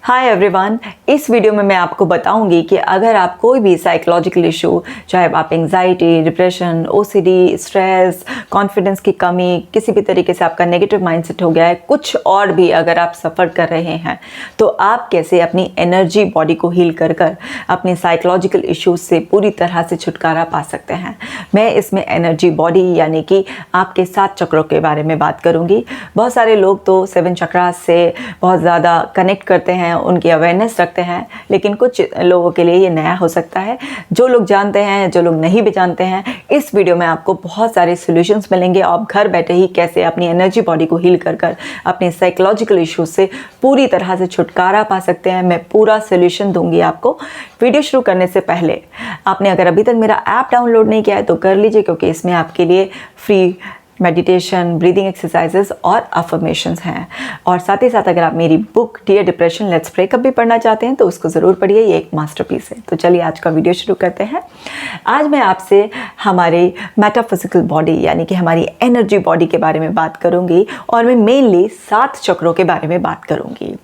Hi everyone, इस video में मैं आपको बताऊंगी कि अगर आप कोई भी साइकोलॉजिकल इशू, चाहे आप anxiety, depression, OCD, stress, confidence की कमी, किसी भी तरीके से आपका नेगेटिव माइंडसेट हो गया है, कुछ और भी अगर आप सफ़र कर रहे हैं तो आप कैसे अपनी एनर्जी बॉडी को हील कर कर अपने साइकोलॉजिकल इश्यूज से पूरी तरह से छुटकारा पा सकते हैं। मैं इसमें एनर्जी बॉडी यानी कि आपके 7 चक्रों के बारे में बात करूँगी। बहुत सारे लोग तो 7 चक्रास से बहुत ज़्यादा कनेक्ट करते हैं, उनकी अवेयरनेस रखते हैं, लेकिन कुछ लोगों के लिए ये नया हो सकता है। जो लोग जानते हैं, जो लोग नहीं भी जानते हैं, इस वीडियो में आपको बहुत सारे सॉल्यूशंस मिलेंगे। आप घर बैठे ही कैसे अपनी एनर्जी बॉडी को हील कर कर अपने साइकोलॉजिकल इश्यूज से पूरी तरह से छुटकारा पा सकते हैं। मैं पूरा सॉल्यूशन दूंगी आपको। वीडियो शुरू करने से पहले आपने अगर अभी तक मेरा ऐप डाउनलोड नहीं किया है तो कर लीजिए, क्योंकि इसमें आपके लिए फ्री मेडिटेशन, ब्रीदिंग एक्सरसाइजेस और अफर्मेशंस हैं। और साथ ही साथ अगर आप मेरी book dear depression let's break up भी पढ़ना चाहते हैं तो उसको ज़रूर पढ़िए, ये एक मास्टरपीस है। तो चलिए आज का वीडियो शुरू करते हैं। आज मैं आपसे हमारे मेटाफिजिकल बॉडी यानी कि हमारी एनर्जी बॉडी के बारे में बात करूंगी, और मैं मेनली 7 चक्रों के बारे में बात करूंगी।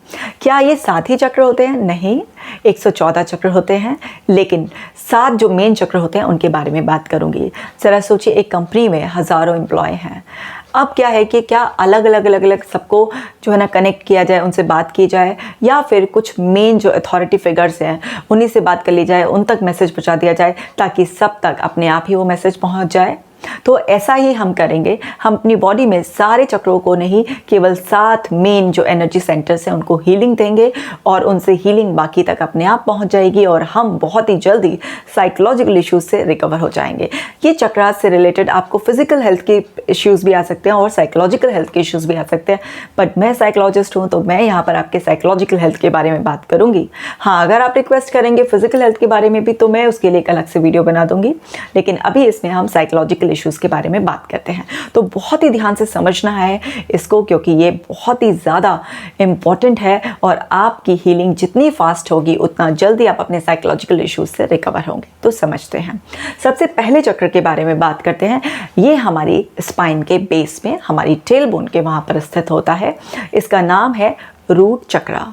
क्या ये 7 ही चक्र होते हैं? नहीं, 114 चक्र होते हैं, लेकिन 7 जो मेन चक्र होते हैं उनके बारे में बात करूंगी। जरा सोचिए, एक कंपनी में हज़ारों एम्प्लॉय हैं। अब क्या है कि क्या अलग अलग सबको जो है ना कनेक्ट किया जाए, उनसे बात की जाए, या फिर कुछ मेन जो अथॉरिटी फिगर्स हैं उन्हीं से बात कर ली जाए, उन तक मैसेज पहुंचा दिया जाए ताकि सब तक अपने आप ही वो मैसेज पहुंच जाए। तो ऐसा ही हम करेंगे। हम अपनी बॉडी में सारे चक्रों को नहीं, केवल 7 मेन जो एनर्जी सेंटर्स हैं उनको हीलिंग देंगे, और उनसे हीलिंग बाकी तक अपने आप पहुंच जाएगी और हम बहुत ही जल्दी साइकोलॉजिकल इश्यूज से रिकवर हो जाएंगे। ये चक्रास से रिलेटेड आपको फिजिकल हेल्थ के इश्यूज भी आ सकते हैं और साइकोलॉजिकल हेल्थ के इश्यूज भी आ सकते हैं, बट मैं साइकोलॉजिस्ट हूँ तो मैं यहाँ पर आपके साइकोलॉजिकल हेल्थ के बारे में बात करूँगी। हाँ, अगर आप रिक्वेस्ट करेंगे फिजिकल हेल्थ के बारे में भी तो मैं उसके लिए एक अलग से वीडियो बना दूँगी, लेकिन अभी इसमें हम साइकोलॉजिकल इश्यूज़ के बारे में बात करते हैं। तो बहुत ही ध्यान से समझना है इसको, क्योंकि ये बहुत ही ज़्यादा इम्पॉर्टेंट है, और आपकी हीलिंग जितनी फास्ट होगी उतना जल्दी आप अपने साइकोलॉजिकल इश्यूज से रिकवर होंगे। तो समझते हैं। सबसे पहले चक्र के बारे में बात करते हैं। ये हमारी स्पाइन के बेस में, हमारी टेल बोन के वहाँ पर स्थित होता है। इसका नाम है रूट चक्रा।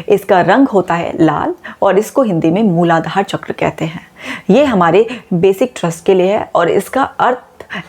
इसका रंग होता है लाल, और इसको हिंदी में मूलाधार चक्र कहते हैं। ये हमारे बेसिक ट्रस्ट के लिए है, और इसका अर्थ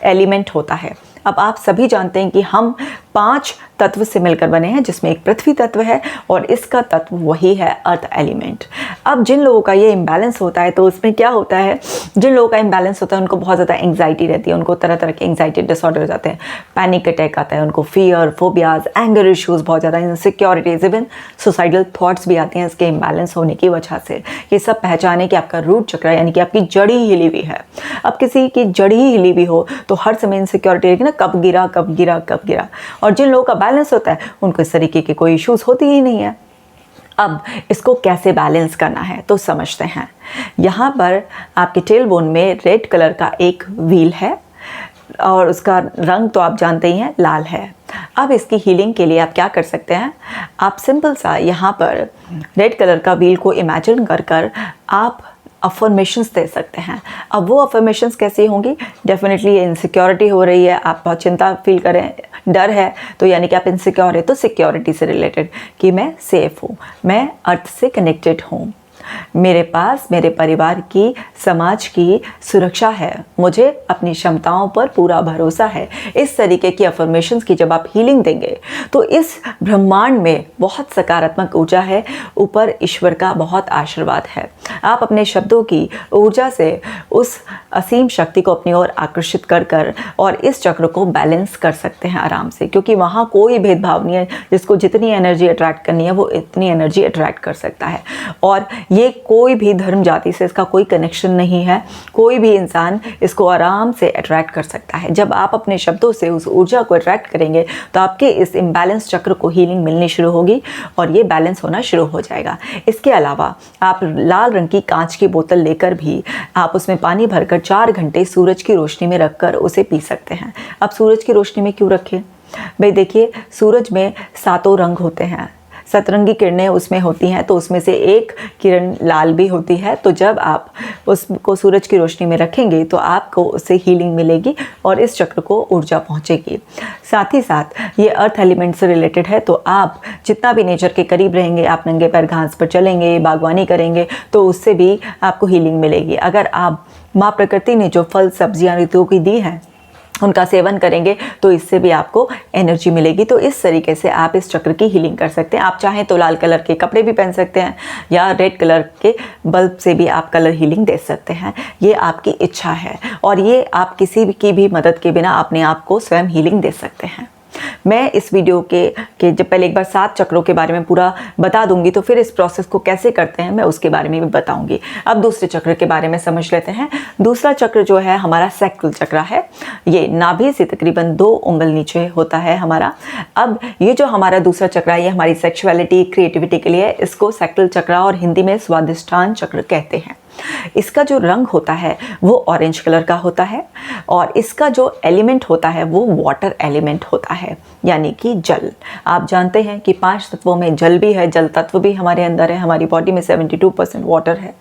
एलिमेंट होता है। अब आप सभी जानते हैं कि हम 5 तत्व से मिलकर बने हैं, जिसमें एक पृथ्वी तत्व है और इसका तत्व वही है अर्थ एलिमेंट। अब जिन लोगों का ये इम्बैलेंस होता है तो उसमें क्या होता है, जिन लोगों का इम्बैलेंस होता है उनको बहुत ज़्यादा एंग्जाइटी रहती है, उनको तरह तरह के एंग्जाइटी डिसऑर्डर हो जाते हैं, पैनिक अटैक आता है, उनको फियर, फोबियाज, एंगर इश्यूज, बहुत ज़्यादा इनसिक्योरिटीज, इवन सुसाइडल थॉट्स भी आती हैं इसके इम्बैलेंस होने की वजह से। ये सब पहचाने कि आपका रूट चक्र यानी कि आपकी जड़ ही हिली हुई है। अब किसी की जड़ ही हिली हुई हो तो हर समय इनसिक्योरिटी रहेगी ना, कब गिरा कब गिरा कब गिरा। और जिन लोगों का बैलेंस होता है उनको इस तरीके के कोई इश्यूज होती ही नहीं है। अब इसको कैसे बैलेंस करना है तो समझते हैं। यहाँ पर आपके टेल बोन में रेड कलर का एक व्हील है, और उसका रंग तो आप जानते ही हैं, लाल है। अब इसकी हीलिंग के लिए आप क्या कर सकते हैं, आप सिंपल सा यहाँ पर रेड कलर का व्हील को इमेजिन कर कर आप अफर्मेशंस दे सकते हैं। अब वो अफर्मेशंस कैसी होंगी? डेफिनेटली ये इनसिक्योरिटी हो रही है, आप बहुत चिंता फील करें, डर है, तो यानी कि आप इनसिक्योर है तो सिक्योरिटी से रिलेटेड कि मैं सेफ हूँ, मैं अर्थ से कनेक्टेड हूँ, मेरे पास मेरे परिवार की, समाज की सुरक्षा है, मुझे अपनी क्षमताओं पर पूरा भरोसा है। इस तरीके की अफर्मेशंस की जब आप हीलिंग देंगे तो इस ब्रह्मांड में बहुत सकारात्मक ऊर्जा है, ऊपर ईश्वर का बहुत आशीर्वाद है। आप अपने शब्दों की ऊर्जा से उस असीम शक्ति को अपनी ओर आकर्षित कर कर और इस चक्र को बैलेंस कर सकते हैं आराम से, क्योंकि वहाँ कोई भेदभाव नहीं है। जिसको जितनी एनर्जी अट्रैक्ट करनी है वो इतनी एनर्जी अट्रैक्ट कर सकता है, और ये कोई भी धर्म जाति से इसका कोई कनेक्शन नहीं है। कोई भी इंसान इसको आराम से अट्रैक्ट कर सकता है। जब आप अपने शब्दों से उस ऊर्जा को अट्रैक्ट करेंगे तो आपके इस इम्बैलेंस चक्र को हीलिंग मिलनी शुरू होगी और ये बैलेंस होना शुरू हो जाएगा। इसके अलावा आप लाल रंग की कांच की बोतल लेकर भी आप उसमें पानी भरकर 4 घंटे सूरज की रोशनी में रखकर उसे पी सकते हैं। अब सूरज की रोशनी में क्यों रखें? भाई देखिए, सूरज में 7 रंग होते हैं, सतरंगी किरणें उसमें होती हैं, तो उसमें से एक किरण लाल भी होती है। तो जब आप उसको सूरज की रोशनी में रखेंगे तो आपको उससे हीलिंग मिलेगी और इस चक्र को ऊर्जा पहुंचेगी। साथ ही साथ ये अर्थ एलिमेंट से रिलेटेड है, तो आप जितना भी नेचर के करीब रहेंगे, आप नंगे पैर घास पर चलेंगे, बागवानी करेंगे, तो उससे भी आपको हीलिंग मिलेगी। अगर आप माँ प्रकृति ने जो फल सब्जियाँ ऋतुओं की दी हैं उनका सेवन करेंगे तो इससे भी आपको एनर्जी मिलेगी। तो इस तरीके से आप इस चक्र की हीलिंग कर सकते हैं। आप चाहें तो लाल कलर के कपड़े भी पहन सकते हैं या रेड कलर के बल्ब से भी आप कलर हीलिंग दे सकते हैं, ये आपकी इच्छा है। और ये आप किसी की भी मदद के बिना अपने आप को स्वयं हीलिंग दे सकते हैं। मैं इस वीडियो के जब पहले एक बार 7 चक्रों के बारे में पूरा बता दूंगी, तो फिर इस प्रोसेस को कैसे करते हैं मैं उसके बारे में भी बताऊंगी। अब दूसरे चक्र के बारे में समझ लेते हैं। दूसरा चक्र जो है हमारा सैक्रल चक्र है। ये नाभि से तकरीबन 2 उंगल नीचे होता है हमारा। अब ये जो हमारा दूसरा चक्र है ये हमारी सेक्सुअलिटी, क्रिएटिविटी के लिए, इसको सैक्रल चक्र और हिंदी में स्वादिष्ठान चक्र कहते हैं। इसका जो रंग होता है वो ऑरेंज कलर का होता है और इसका जो एलिमेंट होता है वो वाटर एलिमेंट होता है, यानी कि जल। आप जानते हैं कि 5 तत्वों में जल भी है, जल तत्व भी हमारे अंदर है। हमारी बॉडी में 72% वाटर है।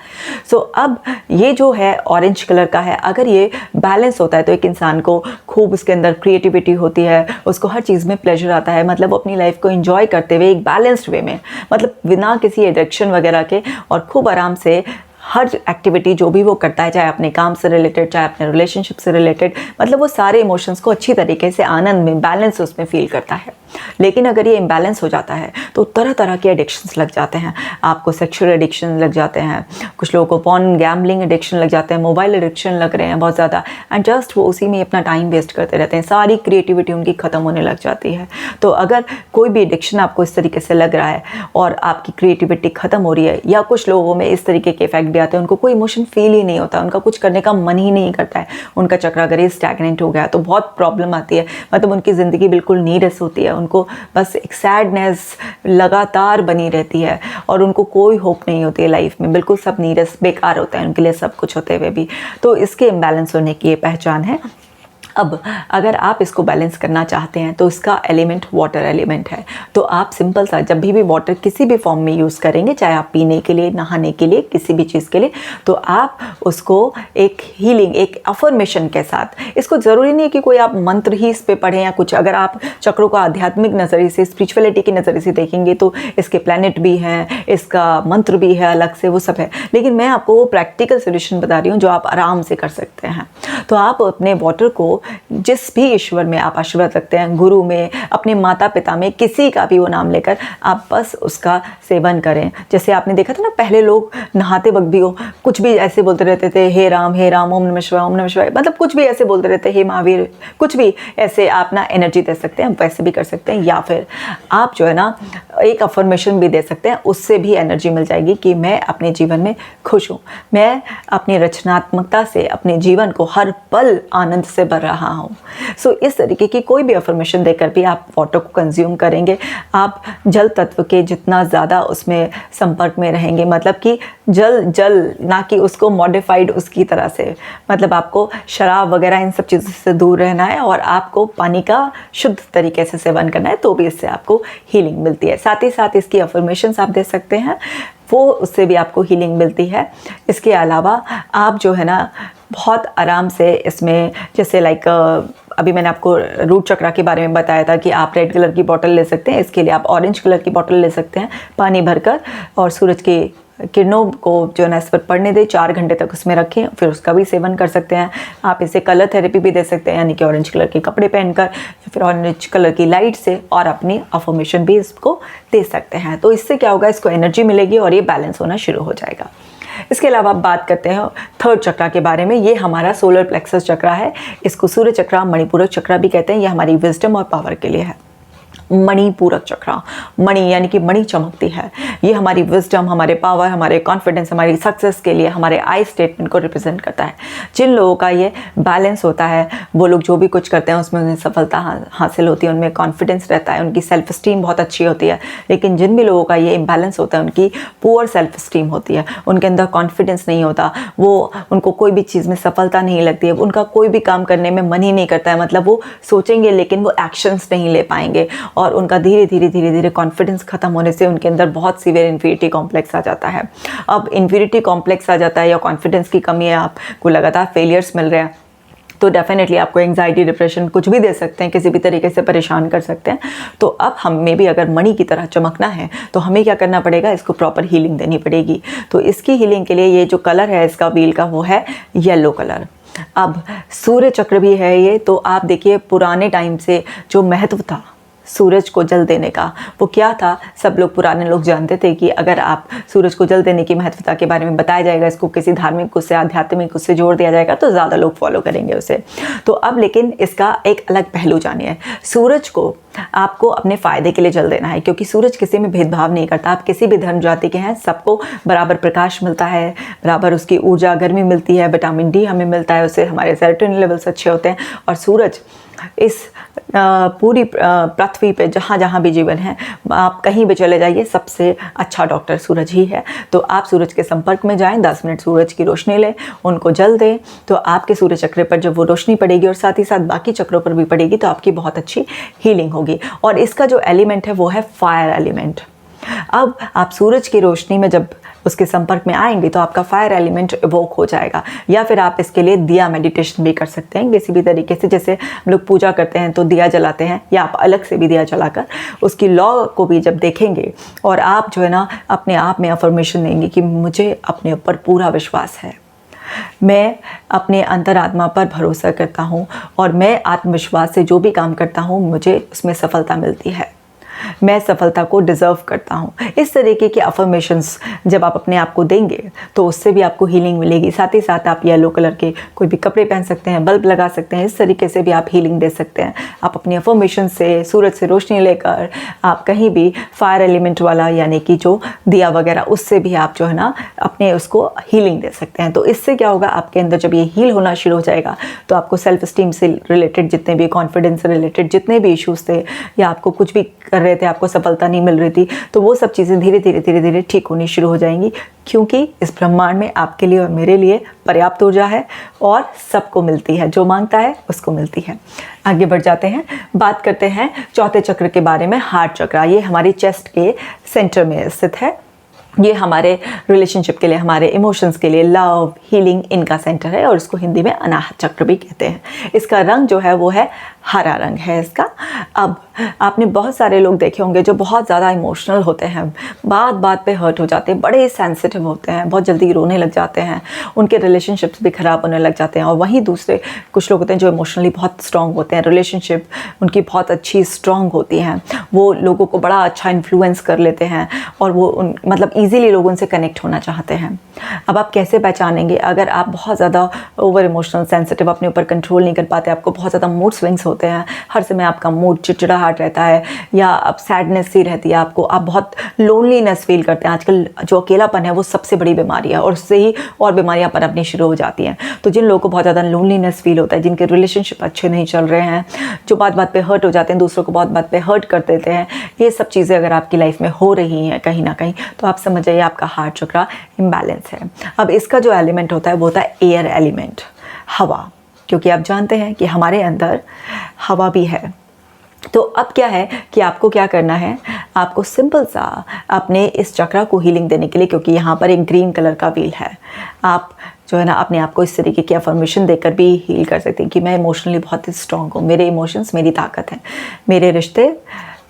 सो अब ये जो है ऑरेंज कलर का है, अगर ये बैलेंस होता है तो एक इंसान को खूब उसके अंदर क्रिएटिविटी होती है, उसको हर चीज़ में प्लेजर आता है, मतलब अपनी लाइफ को एंजॉय करते हुए एक बैलेंस्ड वे में, मतलब बिना किसी एडिक्शन वगैरह के, और खूब आराम से हर एक्टिविटी जो भी वो करता है, चाहे अपने काम से रिलेटेड, चाहे अपने रिलेशनशिप से रिलेटेड, मतलब वो सारे इमोशंस को अच्छी तरीके से आनंद में, बैलेंस उसमें फील करता है। लेकिन अगर ये इम्बैलेंस हो जाता है तो तरह तरह के एडिक्शंस लग जाते हैं। आपको सेक्सुअल एडिक्शन लग जाते हैं, कुछ लोगों को पॉर्न, गैम्बलिंग एडिक्शन लग जाते हैं, मोबाइल एडिक्शन लग रहे हैं बहुत ज़्यादा, एंड जस्ट वो उसी में अपना टाइम वेस्ट करते रहते हैं, सारी क्रिएटिविटी उनकी ख़त्म होने लग जाती है। तो अगर कोई भी एडिक्शन आपको इस तरीके से लग रहा है और आपकी क्रिएटिविटी ख़त्म हो रही है, या कुछ लोगों में इस तरीके के इफेक्ट भी आते हैं, उनको कोई इमोशन फील ही नहीं होता, उनका कुछ करने का मन ही नहीं करता है, उनका चक्र अगर ये स्टैग्नेंट हो गया तो बहुत प्रॉब्लम आती है। मतलब उनकी ज़िंदगी बिल्कुल नीरस होती है, उनको बस एक सैडनेस लगातार बनी रहती है और उनको कोई होप नहीं होती है लाइफ में, बिल्कुल सब नीरस, बेकार होता है उनके लिए सब कुछ होते हुए भी। तो इसके इम्बैलेंस होने की ये पहचान है। अब अगर आप इसको बैलेंस करना चाहते हैं तो इसका एलिमेंट वाटर एलिमेंट है। तो आप सिंपल सा जब भी वाटर किसी भी फॉर्म में यूज़ करेंगे, चाहे आप पीने के लिए, नहाने के लिए, किसी भी चीज़ के लिए, तो आप उसको एक हीलिंग, एक अफर्मेशन के साथ, इसको ज़रूरी नहीं है कि कोई आप मंत्र ही इस पे पढ़ें या कुछ। अगर आप चक्रों को आध्यात्मिक नज़रिए से, स्पिरिचुअलिटी के नज़रिए से देखेंगे तो इसके प्लैनेट भी हैं, इसका मंत्र भी है अलग से, वो सब है। लेकिन मैं आपको वो प्रैक्टिकल सोल्यूशन बता रही हूँ जो आप आराम से कर सकते हैं। तो आप अपने वाटर को जिस भी ईश्वर में आप आशीर्वाद रखते हैं, गुरु में, अपने माता पिता में, किसी का भी वो नाम लेकर आप बस उसका सेवन करें। जैसे आपने देखा था ना, पहले लोग नहाते वक्त भी हो कुछ भी ऐसे बोलते रहते थे, हे राम, ओम नमः शिवाय, ओम नमः शिवाय, मतलब कुछ भी ऐसे बोलते रहते, हे महावीर, कुछ भी ऐसे आप ना एनर्जी दे सकते हैं, वैसे भी कर सकते हैं। या फिर आप जो है ना एक अफर्मेशन भी दे सकते हैं, उससे भी एनर्जी मिल जाएगी कि मैं अपने जीवन में खुश हूँ, मैं अपनी रचनात्मकता से अपने जीवन को हर पल आनंद से भर रहा हूँ। सो इस तरीके की कोई भी अफर्मेशन देकर भी आप वाटर को कंज्यूम करेंगे, आप जल तत्व के जितना ज़्यादा उसमें संपर्क में रहेंगे, मतलब कि जल ना कि उसको मॉडिफाइड उसकी तरह से, मतलब आपको शराब वगैरह इन सब चीज़ों से दूर रहना है और आपको पानी का शुद्ध तरीके से सेवन करना है, तो भी इससे आपको हीलिंग मिलती है। साथ ही साथ इसकी अफर्मेशंस आप दे सकते हैं, वो उससे भी आपको हीलिंग मिलती है। इसके अलावा आप जो है ना बहुत आराम से इसमें, जैसे लाइक अभी मैंने आपको रूट चक्रा के बारे में बताया था कि आप रेड कलर की बॉटल ले सकते हैं, इसके लिए आप ऑरेंज कलर की बॉटल ले सकते हैं पानी भरकर, और सूरज की किरणों को जो है ना इस पर पड़ने दें, 4 घंटे तक उसमें रखें, फिर उसका भी सेवन कर सकते हैं। आप इसे कलर थेरेपी भी दे सकते हैं, यानी कि ऑरेंज कलर के कपड़े पहनकर या फिर ऑरेंज कलर की लाइट से, और अपनी अफर्मेशन भी इसको दे सकते हैं। तो इससे क्या होगा, इसको एनर्जी मिलेगी और ये बैलेंस होना शुरू हो जाएगा। इसके अलावा आप बात करते हैं थर्ड चक्रा के बारे में। ये हमारा सोलर प्लेक्सस चक्रा है, इसको सूर्य चक्रा, मणिपूरक चक्रा भी कहते हैं। ये हमारी विजडम और पावर के लिए है। मणिपूरक चक्रा, मणि यानी कि मणि चमकती है, ये हमारी विजडम, हमारे पावर, हमारे कॉन्फिडेंस, हमारी सक्सेस के लिए, हमारे आई स्टेटमेंट को रिप्रेजेंट करता है। जिन लोगों का ये बैलेंस होता है, वो लोग जो भी कुछ करते हैं उसमें उन्हें सफलता हासिल होती है, उनमें कॉन्फिडेंस रहता है, उनकी सेल्फ स्टीम बहुत अच्छी होती है। लेकिन जिन भी लोगों का ये इम्बैलेंस होता है, उनकी पुअर सेल्फ स्टीम होती है, उनके अंदर कॉन्फिडेंस नहीं होता, उनको कोई भी चीज़ में सफलता नहीं लगती है, उनका कोई भी काम करने में मन ही नहीं करता है, मतलब वो सोचेंगे लेकिन वो एक्शंस नहीं ले पाएंगे, और उनका धीरे धीरे कॉन्फिडेंस ख़त्म होने से उनके अंदर बहुत सीवियर इन्फीरिटी कॉम्प्लेक्स आ जाता है। अब इन्फीरिटी कॉम्प्लेक्स आ जाता है या कॉन्फिडेंस की कमी है, आपको लगातार फेलियर्स मिल रहे हैं, तो डेफिनेटली आपको एंग्जाइटी, डिप्रेशन कुछ भी दे सकते हैं, किसी भी तरीके से परेशान कर सकते हैं। तो अब हमें भी अगर मणि की तरह चमकना है तो हमें क्या करना पड़ेगा, इसको प्रॉपर हीलिंग देनी पड़ेगी। तो इसकी हीलिंग के लिए ये जो कलर है इसका व्हील का वो है येलो कलर। अब सूर्य चक्र भी है ये, तो आप देखिए पुराने टाइम से जो महत्व था सूरज को जल देने का, वो क्या था, सब लोग पुराने लोग जानते थे कि अगर आप सूरज को जल देने की महत्वता के बारे में बताया जाएगा, इसको किसी धार्मिक उससे, आध्यात्मिक उससे जोड़ दिया जाएगा तो ज़्यादा लोग फॉलो करेंगे उसे। तो अब लेकिन इसका एक अलग पहलू जानिए। सूरज को आपको अपने फ़ायदे के लिए जल देना है, क्योंकि सूरज किसी में भेदभाव नहीं करता। आप किसी भी धर्म जाति के हैं, सबको बराबर प्रकाश मिलता है, बराबर उसकी ऊर्जा, गर्मी मिलती है, विटामिन डी हमें मिलता है, उससे हमारे सेरोटोनिन लेवल्स अच्छे होते हैं। और सूरज इस पूरी पृथ्वी पे जहाँ जहाँ भी जीवन है, आप कहीं भी चले जाइए, सबसे अच्छा डॉक्टर सूरज ही है। तो आप सूरज के संपर्क में जाएं, 10 मिनट सूरज की रोशनी लें, उनको जल दें, तो आपके सूर्य चक्र पर जब वो रोशनी पड़ेगी और साथ ही साथ बाकी चक्रों पर भी पड़ेगी तो आपकी बहुत अच्छी हीलिंग होगी। और इसका जो एलिमेंट है वो है फायर एलिमेंट। अब आप सूरज की रोशनी में जब उसके संपर्क में आएंगे तो आपका फायर एलिमेंट इवोक हो जाएगा। या फिर आप इसके लिए दिया मेडिटेशन भी कर सकते हैं किसी भी तरीके से, जैसे हम लोग पूजा करते हैं तो दिया जलाते हैं, या आप अलग से भी दिया जलाकर उसकी लॉ को भी जब देखेंगे और आप जो है ना अपने आप में अफर्मेशन देंगे कि मुझे अपने ऊपर पूरा विश्वास है, मैं अपने अंतरात्मा पर भरोसा करता हूँ और मैं आत्मविश्वास से जो भी काम करता हूँ मुझे उसमें सफलता मिलती है, मैं सफलता को डिज़र्व करता हूँ। इस तरीके के अफर्मेशंस जब आप अपने आप को देंगे तो उससे भी आपको हीलिंग मिलेगी। साथ ही साथ आप येलो कलर के कोई भी कपड़े पहन सकते हैं, बल्ब लगा सकते हैं, इस तरीके से भी आप हीलिंग दे सकते हैं। आप अपनी अफर्मेशन से, सूरज से रोशनी लेकर आप कहीं भी फायर एलिमेंट वाला यानी कि जो दिया वगैरह, उससे भी आप जो है ना अपने उसको हीलिंग दे सकते हैं। तो इससे क्या होगा, आपके अंदर जब ये हील होना शुरू हो जाएगा तो आपको सेल्फ स्टीम से रिलेटेड जितने भी, कॉन्फिडेंस से रिलेटेड जितने भी इश्यूज़ थे, या आपको कुछ भी कर रहे थे, आपको सफलता नहीं मिल रही थी, तो वो सब चीज़ें धीरे धीरे ठीक होनी शुरू हो जाएंगी, क्योंकि इस ब्रह्मांड में आपके लिए और मेरे लिए पर्याप्त ऊर्जा है और सबको मिलती है, जो मांगता है उसको मिलती है। आगे बढ़ जाते हैं, बात करते हैं चौथे चक्र के बारे में, हार्ट चक्र। ये हमारी चेस्ट के सेंटर में स्थित है। ये हमारे रिलेशनशिप के लिए, हमारे इमोशंस के लिए, लव, हीलिंग, इनका सेंटर है और इसको हिंदी में अनाहत चक्र भी कहते हैं। इसका रंग जो है वो है हरा रंग है इसका। अब आपने बहुत सारे लोग देखे होंगे जो बहुत ज़्यादा इमोशनल होते हैं, बात बात पे हर्ट हो जाते हैं, बड़े सेंसिटिव होते हैं, बहुत जल्दी रोने लग जाते हैं, उनके रिलेशनशिप्स भी ख़राब होने लग जाते हैं। और वहीं दूसरे कुछ लोग होते हैं जो इमोशनली बहुत स्ट्रॉन्ग होते हैं, रिलेशनशिप उनकी बहुत अच्छी स्ट्रॉन्ग होती हैं, वो लोगों को बड़ा अच्छा इन्फ्लुएंस कर लेते हैं और वो मतलब ईजीली लोगों से कनेक्ट होना चाहते हैं। अब आप कैसे पहचानेंगे, अगर आप बहुत ज़्यादा ओवर इमोशनल, सेंसिटिव, अपने ऊपर कंट्रोल नहीं कर पाते, आपको बहुत ज़्यादा मूड स्विंग्स होते हैं, हर समय आपका मूड चिड़चिड़ाहट रहता है, या अब सैडनेस सी रहती है आपको, आप बहुत लोनलीनेस फील करते हैं। आजकल जो अकेलापन है वो सबसे बड़ी बीमारी है और उससे ही और बीमारियां पनपनी शुरू हो जाती हैं। तो जिन लोगों को बहुत ज़्यादा लोनलीनेस फील होता है, जिनके रिलेशनशिप अच्छे नहीं चल रहे हैं, जो बात बात पे हर्ट हो जाते हैं, दूसरों को बहुत बात पे हर्ट कर देते हैं, ये सब चीज़ें अगर आपकी लाइफ में हो रही हैं कहीं ना कहीं, तो आप समझ जाइए आपका हार्ट चक्र इम्बैलेंस है। अब इसका जो एलिमेंट होता है वो होता है एयर एलिमेंट, हवा, क्योंकि आप जानते हैं कि हमारे अंदर हवा भी है। तो अब क्या है कि आपको क्या करना है, आपको सिंपल सा अपने इस चक्र को हीलिंग देने के लिए, क्योंकि यहाँ पर एक ग्रीन कलर का व्हील है, आप जो है ना अपने आप को इस तरीके की अफर्मेशन देकर भी हील कर सकते हैं कि मैं इमोशनली बहुत स्ट्रॉन्ग हूँ, मेरे इमोशंस मेरी ताकत है, मेरे रिश्ते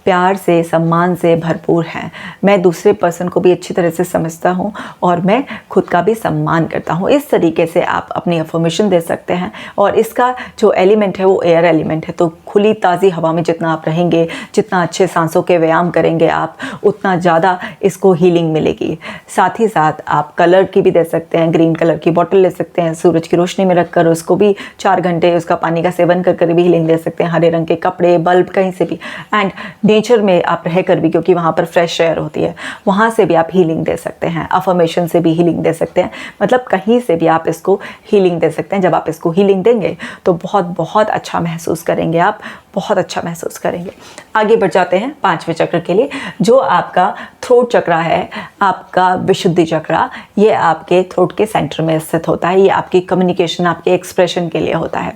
प्यार से, सम्मान से भरपूर हैं, मैं दूसरे पर्सन को भी अच्छी तरह से समझता हूँ और मैं खुद का भी सम्मान करता हूँ। इस तरीके से आप अपनी अफर्मेशन दे सकते हैं। और इसका जो एलिमेंट है वो एयर एलिमेंट है, तो खुली ताज़ी हवा में जितना आप रहेंगे, जितना अच्छे सांसों के व्यायाम करेंगे आप, उतना ज़्यादा इसको हीलिंग मिलेगी। साथ ही साथ आप कलर की भी दे सकते हैं, ग्रीन कलर की बॉटल ले सकते हैं, सूरज की रोशनी में रखकर उसको भी 4 घंटे उसका पानी का सेवन कर भी हीलिंग दे सकते हैं। हरे रंग के कपड़े, बल्ब, कहीं से भी, एंड नेचर में आप रहकर भी, क्योंकि वहाँ पर फ्रेश एयर होती है, वहाँ से भी आप हीलिंग दे सकते हैं, अफर्मेशन से भी हीलिंग दे सकते हैं, मतलब कहीं से भी आप इसको हीलिंग दे सकते हैं। जब आप इसको हीलिंग देंगे तो बहुत बहुत अच्छा महसूस करेंगे, आप बहुत अच्छा महसूस करेंगे। आगे बढ़ जाते हैं 5वें चक्र के लिए, जो आपका थ्रोट चक्र है, आपका विशुद्धि चक्र। ये आपके थ्रोट के सेंटर में स्थित होता है, ये आपकी कम्युनिकेशन, आपके एक्सप्रेशन के लिए होता है।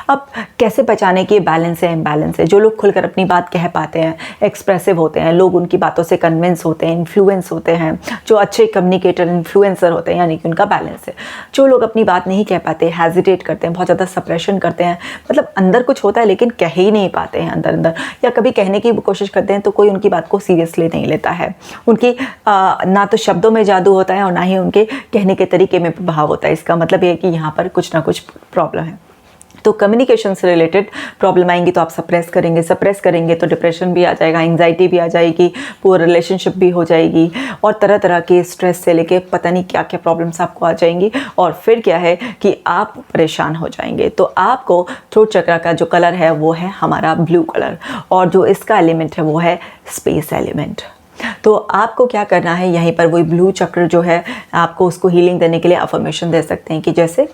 अब कैसे पहचाने कि बैलेंस है इम्बैलेंस है। जो लोग खुलकर अपनी बात कह पाते हैं, एक्सप्रेसिव होते हैं, लोग उनकी बातों से कन्विंस होते हैं, इन्फ्लुएंस होते हैं, जो अच्छे कम्युनिकेटर इन्फ्लुएंसर होते हैं, यानी कि उनका बैलेंस है। जो लोग अपनी बात नहीं कह पाते, हेजिटेट करते हैं, बहुत ज़्यादा सप्रेशन करते हैं, मतलब अंदर कुछ होता है लेकिन कह ही नहीं पाते हैं अंदर अंदर, या कभी कहने की कोशिश करते हैं तो कोई उनकी बात को सीरियसली नहीं लेता है। उनकी ना तो शब्दों में जादू होता है और ना ही उनके कहने के तरीके में प्रभाव होता है। इसका मतलब ये है कि यहाँ पर कुछ ना कुछ प्रॉब्लम है। तो कम्युनिकेशन से रिलेटेड प्रॉब्लम आएंगी तो आप सप्रेस करेंगे तो डिप्रेशन भी आ जाएगा, एंग्जाइटी भी आ जाएगी, पुअर रिलेशनशिप भी हो जाएगी, और तरह तरह के स्ट्रेस से लेके पता नहीं क्या क्या प्रॉब्लम्स आपको आ जाएंगी, और फिर क्या है कि आप परेशान हो जाएंगे। तो आपको थ्रोट चक्र का जो कलर है वो है हमारा ब्लू कलर, और जो इसका एलिमेंट है वो है स्पेस एलिमेंट। तो आपको क्या करना है, यहीं पर वही ब्लू चक्र जो है आपको उसको हीलिंग देने के लिए अफर्मेशन दे सकते हैं कि जैसे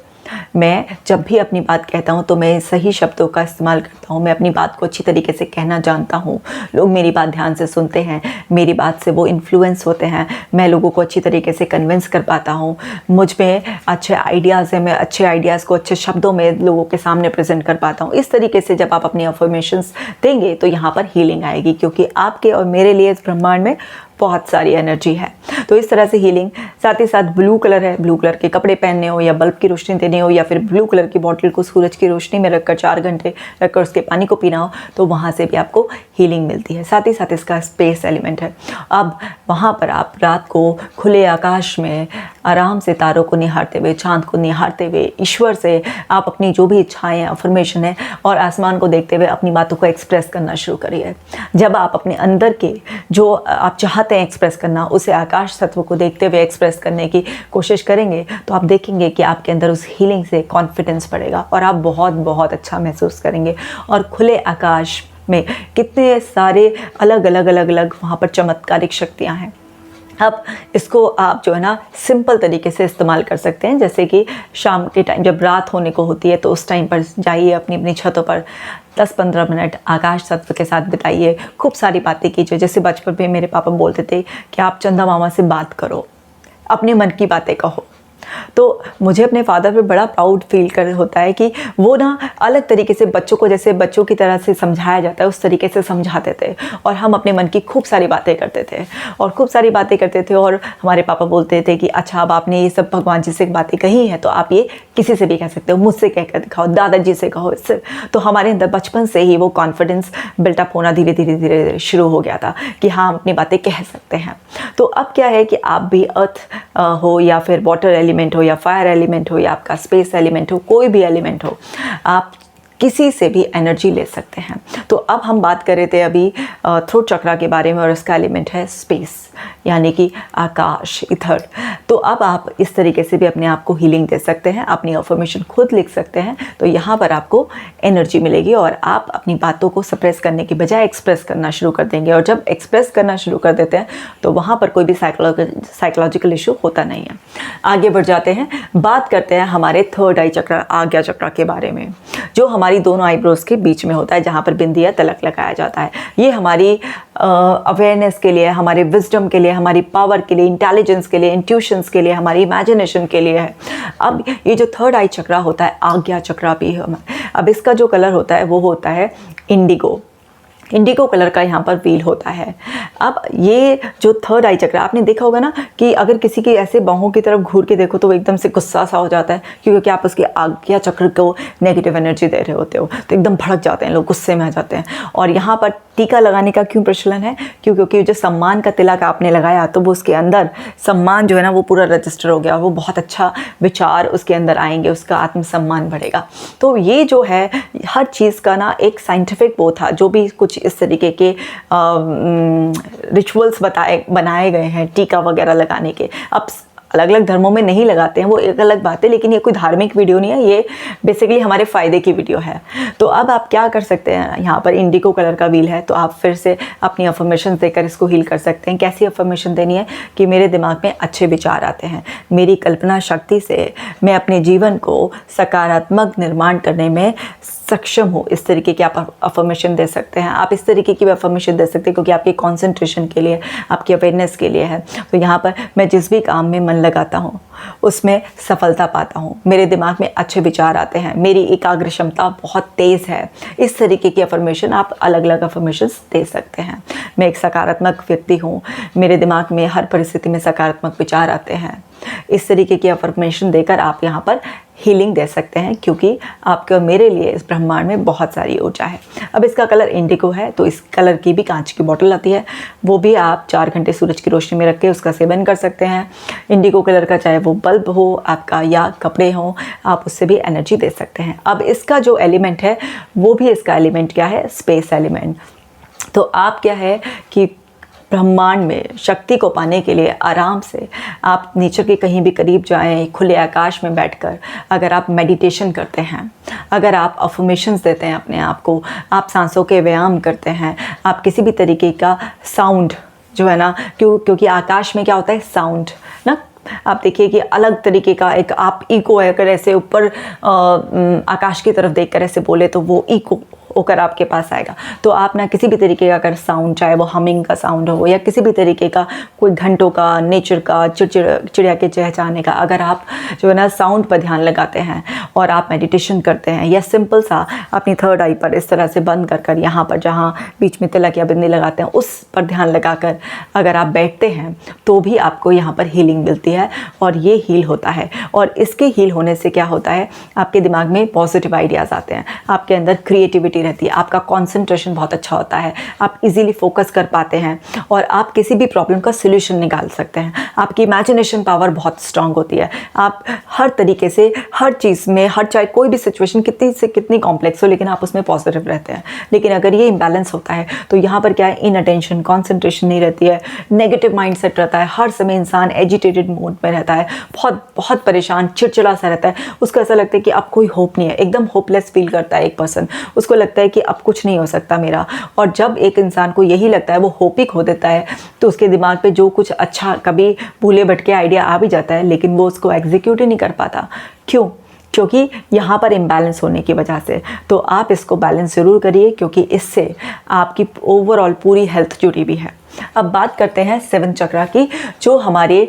मैं जब भी अपनी बात कहता हूँ तो मैं सही शब्दों का इस्तेमाल करता हूँ, मैं अपनी बात को अच्छी तरीके से कहना जानता हूँ, लोग मेरी बात ध्यान से सुनते हैं, मेरी बात से वो इन्फ्लुएंस होते हैं, मैं लोगों को अच्छी तरीके से कन्विंस कर पाता हूँ, मुझ में अच्छे आइडियाज़ हैं, मैं अच्छे आइडियाज़ को अच्छे शब्दों में लोगों के सामने प्रेजेंट कर पाता हूँ। इस तरीके से जब आप अपनी अफर्मेशंस देंगे तो यहाँ पर हीलिंग आएगी, क्योंकि आपके और मेरे लिए इस ब्रह्मांड में बहुत सारी एनर्जी है। तो इस तरह से हीलिंग, साथ ही साथ ब्लू कलर है, ब्लू कलर के कपड़े पहनने हो या बल्ब की रोशनी देने हो या फिर ब्लू कलर की बॉटल को सूरज की रोशनी में रखकर 4 घंटे रखकर उसके पानी को पीना हो तो वहाँ से भी आपको हीलिंग मिलती है। साथ ही साथ इसका स्पेस एलिमेंट है। अब वहाँ पर आप रात को खुले आकाश में आराम से तारों को निहारते हुए, चाँद को निहारते हुए, ईश्वर से आप अपनी जो भी इच्छाएँ हैं, अफर्मेशन है, और आसमान को देखते हुए अपनी बातों को एक्सप्रेस करना शुरू करिए। जब आप अपने अंदर के जो आप चाहते हैं एक्सप्रेस करना, उसे आकाश तत्व को देखते हुए एक्सप्रेस करने की कोशिश करेंगे तो आप देखेंगे कि आपके अंदर उस हीलिंग से कॉन्फिडेंस बढ़ेगा और आप बहुत बहुत अच्छा महसूस करेंगे। और खुले आकाश में कितने सारे अलग अलग वहाँ पर चमत्कारिक शक्तियाँ हैं। अब इसको आप जो है ना सिंपल तरीके से इस्तेमाल कर सकते हैं, जैसे कि शाम के टाइम जब रात होने को होती है तो उस टाइम पर जाइए अपनी अपनी छतों पर 10-15 मिनट आकाश तत्व के साथ बिताइए, खूब सारी बातें कीजिए। जैसे बचपन में मेरे पापा बोलते थे कि आप चंदा मामा से बात करो, अपने मन की बातें कहो। तो मुझे अपने फादर पे बड़ा प्राउड फील कर होता है कि वो ना अलग तरीके से बच्चों को, जैसे बच्चों की तरह से समझाया जाता है उस तरीके से समझाते थे, और हम अपने मन की खूब सारी बातें करते थे और हमारे पापा बोलते थे कि अच्छा अब आपने ये सब भगवान जी से बातें कही हैं तो आप ये किसी से भी कह सकते हो, मुझसे कहकर दिखाओ, दादाजी से कहो, इससे। तो हमारे अंदर बचपन से ही वो कॉन्फिडेंस बिल्टअप होना धीरे धीरे शुरू हो गया था कि हाँ हम अपनी बातें कह सकते हैं। तो अब क्या है कि आप भी अर्थ हो या फिर वाटर एलिमेंट हो या फायर एलिमेंट हो या आपका स्पेस एलिमेंट हो, कोई भी एलिमेंट हो, आप किसी से भी एनर्जी ले सकते हैं। तो अब हम बात कर रहे थे अभी थ्रोट चक्रा के बारे में, और उसका एलिमेंट है स्पेस, यानी कि आकाश, इथर। तो अब आप इस तरीके से भी अपने आप को हीलिंग दे सकते हैं, अपनी अफर्मेशन खुद लिख सकते हैं, तो यहाँ पर आपको एनर्जी मिलेगी और आप अपनी बातों को सप्रेस करने की बजाय एक्सप्रेस करना शुरू कर देंगे। और जब एक्सप्रेस करना शुरू कर देते हैं तो वहाँ पर कोई भी साइकोलॉजिकल इशू होता नहीं है। आगे बढ़ जाते हैं, बात करते हैं हमारे थर्ड आई चक्र, आज्ञा चक्र के बारे में, जो हमारी दोनों आईब्रोज के बीच में होता है, जहाँ पर बिंदी या तलक लगाया जाता है। ये हमारी अवेयरनेस के लिए, हमारे विजडम के लिए, हमारी पावर के लिए, इंटेलिजेंस के लिए, इंट्यूशंस के लिए, हमारी इमेजिनेशन के लिए है। अब ये जो थर्ड आई चक्र होता है, आज्ञा चक्र भी है। अब इसका जो कलर होता है वो होता है इंडिगो कलर का यहाँ पर व्हील होता है। अब ये जो थर्ड आई चक्र, आपने देखा होगा ना कि अगर किसी की ऐसे बाहों की तरफ घूर के देखो तो वो एकदम से गुस्सा सा हो जाता है, क्योंकि आप उसके आज्ञा चक्र को नेगेटिव एनर्जी दे रहे होते हो, तो एकदम भड़क जाते हैं लोग, गुस्से में आ जाते हैं। और यहाँ पर टीका लगाने का क्यों प्रचलन है? क्योंकि जो सम्मान का तिलक आपने लगाया तो वो उसके अंदर सम्मान जो है ना वो पूरा रजिस्टर हो गया, और वो बहुत अच्छा विचार उसके अंदर आएंगे, उसका आत्मसम्मान बढ़ेगा। तो ये जो है हर चीज़ का ना एक साइंटिफिक वो था, जो भी कुछ इस तरीके के रिचुअल्स बनाए गए हैं टीका वगैरह लगाने के। अब अलग अलग धर्मों में नहीं लगाते हैं, वो एक अलग बात है, लेकिन ये कोई धार्मिक वीडियो नहीं है, ये बेसिकली हमारे फ़ायदे की वीडियो है। तो अब आप क्या कर सकते हैं, यहाँ पर इंडिगो कलर का व्हील है, तो आप फिर से अपनी अफर्मेशन देकर इसको हील कर सकते हैं। कैसी अफर्मेशन देनी है कि मेरे दिमाग में अच्छे विचार आते हैं, मेरी कल्पना शक्ति से मैं अपने जीवन को सकारात्मक निर्माण करने में सक्षम हो, इस तरीके की आप अफर्मेशन दे सकते हैं। आप इस तरीके की अफर्मेशन दे सकते हैं क्योंकि आपके कंसंट्रेशन के लिए, आपकी अवेयरनेस के लिए है। तो यहाँ पर मैं जिस भी काम में मन लगाता हूँ उसमें सफलता पाता हूँ, मेरे दिमाग में अच्छे विचार आते हैं, मेरी एकाग्र क्षमता बहुत तेज़ है। इस तरीके की अफर्मेशन आप अलग अलग अफर्मेशंस दे सकते हैं। मैं एक सकारात्मक व्यक्ति हूँ, मेरे दिमाग में हर परिस्थिति में सकारात्मक विचार आते हैं। इस तरीके की अफर्मेशन देकर आप यहाँ पर हीलिंग दे सकते हैं, क्योंकि आपके और मेरे लिए इस ब्रह्मांड में बहुत सारी ऊर्जा है। अब इसका कलर इंडिगो है, तो इस कलर की भी कांच की बोतल आती है, वो भी आप 4 घंटे सूरज की रोशनी में रख के उसका सेवन कर सकते हैं। इंडिगो कलर का चाहे वो बल्ब हो आपका या कपड़े हों, आप उससे भी एनर्जी दे सकते हैं। अब इसका जो एलिमेंट है वो भी, इसका एलिमेंट क्या है? Space element. तो आप क्या है कि ब्रह्मांड में शक्ति को पाने के लिए आराम से आप नेचर के कहीं भी करीब जाएं, खुले आकाश में बैठकर अगर आप मेडिटेशन करते हैं, अगर आप अफर्मेशंस देते हैं अपने आप को, आप सांसों के व्यायाम करते हैं, आप किसी भी तरीके का साउंड जो है ना, क्योंकि आकाश में क्या होता है? साउंड ना। आप देखिए कि अलग तरीके का एक आप इको है, अगर ऐसे ऊपर आकाश की तरफ देखकर ऐसे बोले तो वो इको होकर आपके पास आएगा। तो आप ना किसी भी तरीके का अगर साउंड, चाहे वो हमिंग का साउंड हो या किसी भी तरीके का कोई घंटों का, नेचर का, चिड़िया के चहचहाने का, अगर आप जो है ना साउंड पर ध्यान लगाते हैं और आप मेडिटेशन करते हैं, या सिंपल सा अपनी थर्ड आई पर इस तरह से बंद कर यहाँ पर जहाँ बीच में तिलक या बिंदी लगाते हैं उस पर ध्यान लगाकर अगर आप बैठते हैं तो भी आपको यहाँ पर हीलिंग मिलती है और ये हील होता है। और इसके हील होने से क्या होता है? आपके दिमाग में पॉजिटिव आइडियाज़ आते हैं, आपके अंदर क्रिएटिविटी रहती है, आपका कंसंट्रेशन बहुत अच्छा होता है, आप इजीली फोकस कर पाते हैं और आप किसी भी प्रॉब्लम का सॉल्यूशन निकाल सकते हैं। आपकी इमेजिनेशन पावर बहुत स्ट्रांग होती है। आप हर तरीके से, हर चीज़ में, हर चाहे कोई भी सिचुएशन कितनी से कितनी कॉम्प्लेक्स हो, लेकिन आप उसमें पॉजिटिव रहते हैं। लेकिन अगर ये इम्बैलेंस होता है तो यहाँ पर क्या है? इन अटेंशन, कॉन्सेंट्रेशन नहीं रहती है, नेगेटिव माइंड सेट रहता है, हर समय इंसान एजिटेटेड मूड में रहता है, बहुत बहुत परेशान, चिड़चिड़ा सा रहता है, उसको ऐसा लगता है कि अब कोई होप नहीं है, एकदम होपलेस फील करता है एक पर्सन, उसको लगता है कि अब कुछ नहीं हो सकता मेरा। और जब एक इंसान को यही लगता है, वो होप ही खो देता है, तो उसके दिमाग पे जो कुछ अच्छा कभी भूले भटके आइडिया आ भी जाता है, लेकिन वो उसको एग्जीक्यूट ही नहीं कर पाता। क्यों? क्योंकि यहाँ पर इम्बैलेंस होने की वजह से। तो आप इसको बैलेंस ज़रूर करिए, क्योंकि इससे आपकी ओवरऑल पूरी हेल्थ जुड़ी भी है। अब बात करते हैं 7 चक्रा की, जो हमारे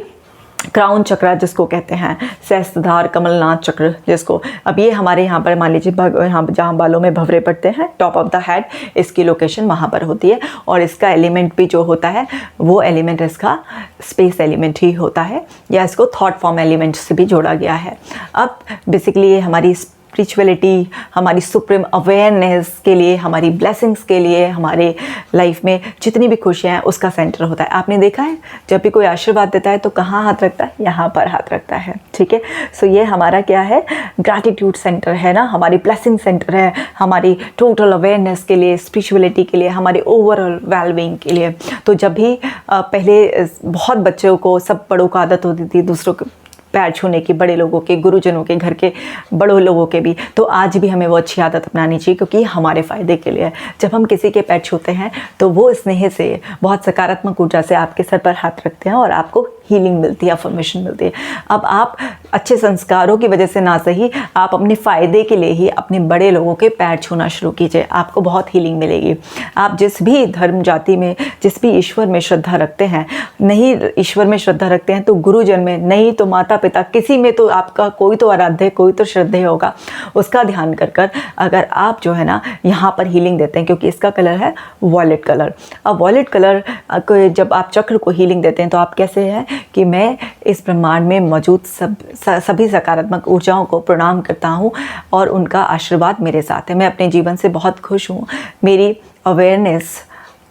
क्राउन चक्रा जिसको कहते हैं, सहस्त्रधार, कमलनाथ चक्र जिसको, अब ये हमारे यहाँ पर मान लीजिए यहाँ जहाँ बालों में भंवरे पड़ते हैं, टॉप ऑफ द हेड, इसकी लोकेशन वहाँ पर होती है। और इसका एलिमेंट भी जो होता है वो एलिमेंट इसका स्पेस एलिमेंट ही होता है, या इसको थॉट फॉर्म एलिमेंट से भी जोड़ा गया है। अब बेसिकली ये हमारी स्पिरिचुअलिटी, हमारी सुप्रीम अवेयरनेस के लिए, हमारी ब्लेसिंग्स के लिए, हमारे लाइफ में जितनी भी खुशियाँ हैं उसका सेंटर होता है। आपने देखा है जब भी कोई आशीर्वाद देता है तो कहाँ हाथ रखता है? यहाँ पर हाथ रखता है। ठीक है, सो ये हमारा क्या है? ग्रैटिट्यूड सेंटर है ना, हमारी ब्लेसिंग सेंटर है, हमारी टोटल अवेयरनेस के लिए, स्पिरिचुअलिटी के लिए, हमारे ओवरऑल वेलबींग के लिए। तो जब भी पहले बहुत बच्चों को, सब बड़ों को आदत होती थी दूसरों के पैर छूने की, बड़े लोगों के, गुरुजनों के, घर के बड़ों लोगों के भी, तो आज भी हमें वो अच्छी आदत अपनानी चाहिए, क्योंकि हमारे फ़ायदे के लिए। जब हम किसी के पैर छूते हैं तो वो स्नेह से, बहुत सकारात्मक ऊर्जा से आपके सर पर हाथ रखते हैं और आपको हीलिंग मिलती है, अफर्मेशन मिलती है। अब आप अच्छे संस्कारों की वजह से ना सही, आप अपने फ़ायदे के लिए ही अपने बड़े लोगों के पैर छूना शुरू कीजिए, आपको बहुत हीलिंग मिलेगी। आप जिस भी धर्म जाति में, जिस भी ईश्वर में श्रद्धा रखते हैं, नहीं ईश्वर में श्रद्धा रखते हैं तो गुरुजन में, नहीं तो माता पिता, किसी में तो आपका कोई तो आराध्य, कोई तो श्रद्धेय होगा, उसका ध्यान कर कर अगर आप जो है ना यहाँ पर हीलिंग देते हैं, क्योंकि इसका कलर है वॉयलेट कलर। अब वॉयलेट कलर को जब आप चक्र को हीलिंग देते हैं तो आप कैसे हैं कि मैं इस ब्रह्मांड में मौजूद सभी सकारात्मक ऊर्जाओं को प्रणाम करता हूँ और उनका आशीर्वाद मेरे साथ है। मैं अपने जीवन से बहुत खुश हूँ, मेरी अवेयरनेस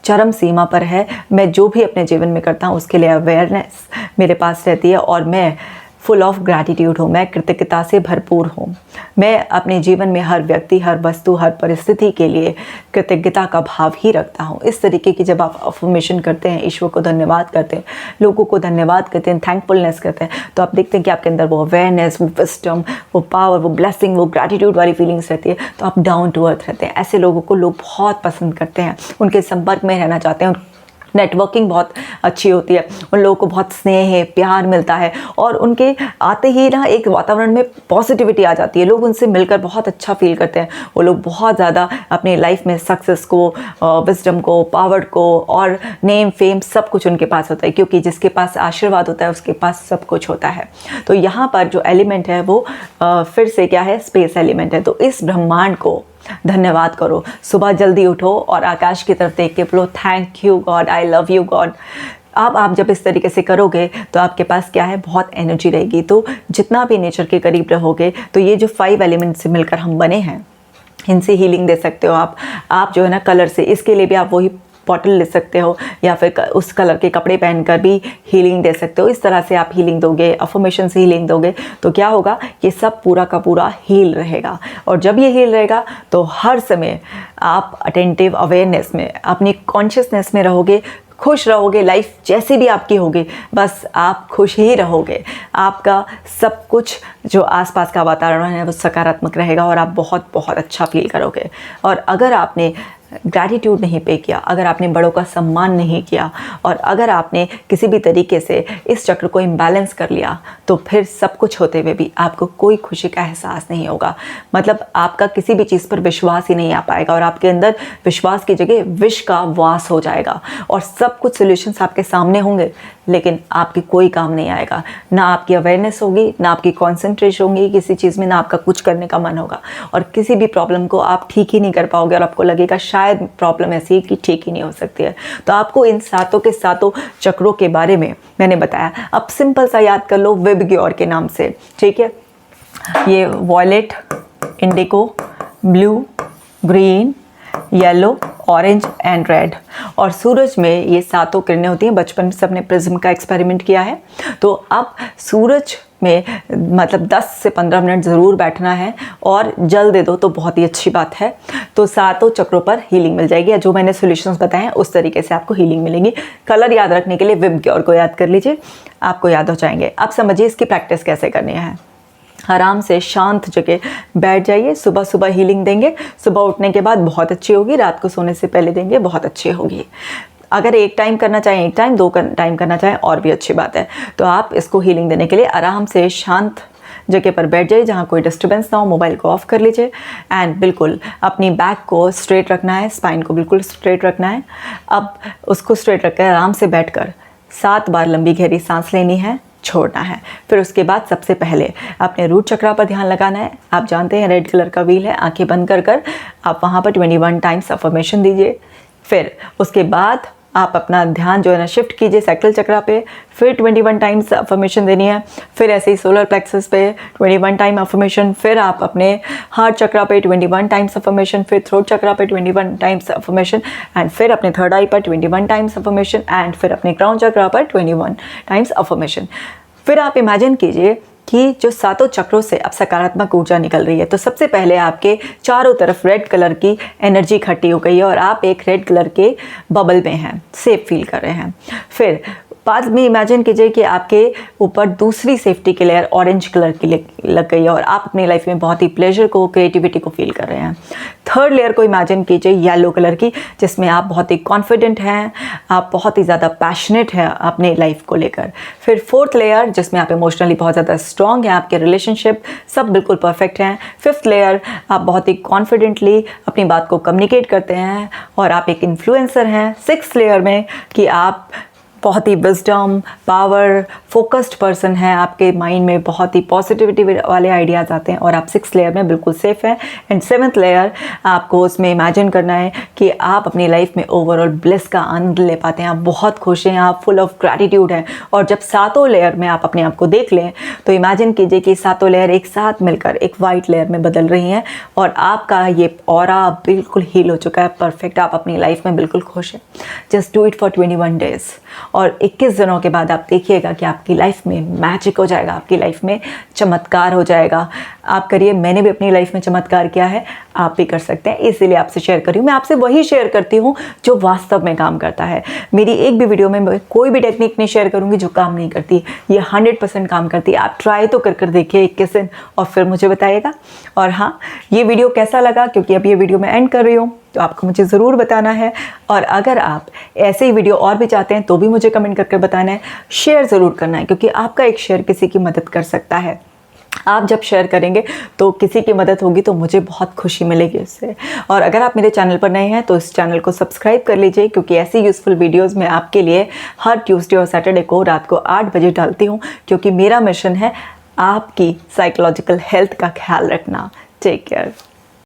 चरम सीमा पर है, मैं जो भी अपने जीवन में करता हूँ उसके लिए अवेयरनेस मेरे पास रहती है और मैं फुल ऑफ ग्रैटिट्यूड हूँ, मैं कृतज्ञता से भरपूर हूँ। मैं अपने जीवन में हर व्यक्ति, हर वस्तु, हर परिस्थिति के लिए कृतज्ञता का भाव ही रखता हूँ। इस तरीके की जब आप अफर्मेशन करते हैं, ईश्वर को धन्यवाद करते हैं, लोगों को धन्यवाद करते हैं, थैंकफुलनेस करते हैं, तो आप देखते हैं कि आपके अंदर वो अवेयरनेस, वो विजडम, वो पावर, वो ब्लेसिंग, वो ग्रैटिट्यूड वाली फीलिंग्स रहती है। तो आप डाउन टू अर्थ रहते हैं। ऐसे लोगों को लोग बहुत पसंद करते हैं, उनके संपर्क में रहना चाहते हैं, नेटवर्किंग बहुत अच्छी होती है, उन लोगों को बहुत स्नेह है, प्यार मिलता है और उनके आते ही ना एक वातावरण में पॉजिटिविटी आ जाती है। लोग उनसे मिलकर बहुत अच्छा फील करते हैं। वो लोग बहुत ज़्यादा अपनी लाइफ में सक्सेस को, विजडम को, पावर को और नेम फेम सब कुछ उनके पास होता है, क्योंकि जिसके पास आशीर्वाद होता है उसके पास सब कुछ होता है। तो यहाँ पर जो एलिमेंट है वो फिर से क्या है, स्पेस एलिमेंट है। तो इस ब्रह्मांड को धन्यवाद करो, सुबह जल्दी उठो और आकाश की तरफ देख के बोलो thank you God, I love you God. अब आप जब इस तरीके से करोगे तो आपके पास क्या है, बहुत एनर्जी रहेगी। तो जितना भी नेचर के करीब रहोगे, तो ये जो 5 एलिमेंट से मिलकर हम बने हैं, इनसे हीलिंग दे सकते हो आप जो है ना कलर से, इसके लिए भी आप वही बॉटल ले सकते हो या फिर उस कलर के कपड़े पहनकर भी हीलिंग दे सकते हो। इस तरह से आप हीलिंग दोगे, अफर्मेशन से हीलिंग दोगे तो क्या होगा, ये सब पूरा का पूरा हील रहेगा। और जब ये हील रहेगा तो हर समय आप अटेंटिव अवेयरनेस में, अपनी कॉन्शियसनेस में रहोगे, खुश रहोगे। लाइफ जैसी भी आपकी होगी, बस आप खुश ही रहोगे। आपका सब कुछ जो आसपास का वातावरण है वो सकारात्मक रहेगा और आप बहुत बहुत अच्छा फील करोगे। और अगर आपने ग्रैटिट्यूड नहीं पे किया, अगर आपने बड़ों का सम्मान नहीं किया और अगर आपने किसी भी तरीके से इस चक्र को इम्बैलेंस कर लिया, तो फिर सब कुछ होते हुए भी आपको कोई खुशी का एहसास नहीं होगा। मतलब आपका किसी भी चीज़ पर विश्वास ही नहीं आ पाएगा और आपके अंदर विश्वास की जगह विष का वास हो जाएगा और सब कुछ सॉल्यूशंस आपके सामने होंगे, लेकिन आपकी कोई काम नहीं आएगा। ना आपकी अवेयरनेस होगी, ना आपकी कॉन्सेंट्रेशन होगी किसी चीज़ में, ना आपका कुछ करने का मन होगा और किसी भी प्रॉब्लम को आप ठीक ही नहीं कर पाओगे और आपको लगेगा शायद प्रॉब्लम ऐसी है कि ठीक ही नहीं हो सकती है। तो आपको इन सातों के सातों चक्रों के बारे में मैंने बताया। अब सिंपल सा याद कर लो विबग्योर के नाम से, ठीक है। ये violet, indigo, blue, green, yellow, orange and red. और सूरज में ये सातों किरणें होती हैं। बचपन में सबने प्रिज्म का एक्सपेरिमेंट किया है। तो अब सूरज में मतलब 10 से 15 मिनट ज़रूर बैठना है और जल दे दो तो बहुत ही अच्छी बात है। तो सातों चक्रों पर हीलिंग मिल जाएगी। जो मैंने सॉल्यूशंस बताए हैं उस तरीके से आपको हीलिंग मिलेंगी। कलर याद रखने के लिए विबग्योर को याद कर लीजिए, आपको याद हो जाएंगे। अब समझिए इसकी प्रैक्टिस कैसे करनी है। आराम से शांत जगह बैठ जाइए। सुबह सुबह हीलिंग देंगे, सुबह उठने के बाद बहुत अच्छी होगी, रात को सोने से पहले देंगे, बहुत अच्छी होगी। अगर एक टाइम करना चाहें एक टाइम, 2 टाइम करना चाहें और भी अच्छी बात है। तो आप इसको हीलिंग देने के लिए आराम से शांत जगह पर बैठ जाइए जहाँ कोई डिस्टर्बेंस ना हो। मोबाइल को ऑफ कर लीजिए एंड बिल्कुल अपनी बैक को स्ट्रेट रखना है, स्पाइन को बिल्कुल स्ट्रेट रखना है। अब उसको स्ट्रेट रखकर आराम से बैठकर 7 बार लंबी गहरी सांस लेनी है, छोड़ना है। फिर उसके बाद सबसे पहले अपने रूट चक्रा पर ध्यान लगाना है। आप जानते हैं रेड कलर का व्हील है, आंखें बंद कर आप वहाँ पर 21 टाइम्स अफर्मेशन दीजिए। फिर उसके बाद आप अपना ध्यान जो है ना शिफ्ट कीजिए सैक्रल चक्रा पे, फिर 21 टाइम्स अफर्मेशन देनी है। फिर ऐसे ही सोलर प्लेक्सस पे 21 टाइम अफर्मेशन, फिर आप अपने हार्ट चक्रा पे 21 टाइम्स अफर्मेशन, फिर थ्रोट चक्रा पे 21 टाइम्स अफर्मेशन एंड फिर अपने थर्ड आई पर 21 टाइम्स अफर्मेशन एंड फिर अपने क्राउन चक्रा पर 21 टाइम्स अफर्मेशन। फिर आप इमेजिन कीजिए कि जो सातों चक्रों से अब सकारात्मक ऊर्जा निकल रही है। तो सबसे पहले आपके चारों तरफ रेड कलर की एनर्जी इकट्ठी हो गई है और आप एक रेड कलर के बबल में हैं, सेफ फील कर रहे हैं। फिर बाद में इमेजिन कीजिए कि आपके ऊपर दूसरी सेफ्टी की लेयर ऑरेंज कलर की लग गई है और आप अपनी लाइफ में बहुत ही प्लेजर को, क्रिएटिविटी को फील कर रहे हैं। थर्ड लेयर को इमेजिन कीजिए येलो कलर की, जिसमें आप बहुत ही कॉन्फिडेंट हैं, आप बहुत ही ज़्यादा पैशनेट हैं अपने लाइफ को लेकर। फिर फोर्थ लेयर जिसमें आप इमोशनली बहुत ज़्यादा स्ट्रॉन्ग हैं, आपके रिलेशनशिप सब बिल्कुल परफेक्ट हैं। फिफ्थ लेयर आप बहुत ही कॉन्फिडेंटली अपनी बात को कम्युनिकेट करते हैं और आप एक इन्फ्लुएंसर हैं। सिक्स्थ लेयर में कि आप बहुत ही विजडम, पावर, फोकस्ड पर्सन है, आपके माइंड में बहुत ही पॉजिटिविटी वाले आइडियाज़ आते हैं और आप 6th लेयर में बिल्कुल सेफ हैं। एंड 7th लेयर आपको उसमें इमेजिन करना है कि आप अपनी लाइफ में ओवरऑल ब्लिस का आनंद ले पाते हैं, आप बहुत खुश हैं, आप फुल ऑफ ग्रैटिट्यूड हैं। और जब सातों लेयर में आप अपने आप को देख लें तो इमेजिन कीजिए कि सातों लेयर एक साथ मिलकर एक वाइट लेयर में बदल रही हैं और आपका ये ऑरा बिल्कुल हील हो चुका है, परफेक्ट, आप अपनी लाइफ में बिल्कुल खुश हैं। Just do it for 21 days और 21 दिनों के बाद आप देखिएगा कि आपकी लाइफ में मैजिक हो जाएगा, आपकी लाइफ में चमत्कार हो जाएगा। आप करिए, मैंने भी अपनी लाइफ में चमत्कार किया है, आप भी कर सकते हैं, इसीलिए आपसे शेयर कर रही हूँ। मैं आपसे वही शेयर करती हूँ जो वास्तव में काम करता है। मेरी एक भी वीडियो में मैं कोई भी टेक्निक नहीं शेयर करूँगी जो काम नहीं करती, ये 100% काम करती है। आप ट्राई तो कर देखिए 21 दिन और फिर मुझे बताइएगा। और हाँ, ये वीडियो कैसा लगा, क्योंकि अब ये वीडियो मैं एंड कर रही हूँ, तो आपको मुझे ज़रूर बताना है। और अगर आप ऐसे ही वीडियो और भी चाहते हैं तो भी मुझे कमेंट करके बताना है, शेयर ज़रूर करना है, क्योंकि आपका एक शेयर किसी की मदद कर सकता है। आप जब शेयर करेंगे तो किसी की मदद होगी तो मुझे बहुत खुशी मिलेगी उससे। और अगर आप मेरे चैनल पर नए हैं तो इस चैनल को सब्सक्राइब कर लीजिए, क्योंकि ऐसी यूज़फुल वीडियोस मैं आपके लिए हर ट्यूसडे और सैटरडे को रात को 8 बजे डालती हूँ, क्योंकि मेरा मिशन है आपकी साइकोलॉजिकल हेल्थ का ख्याल रखना। Take care.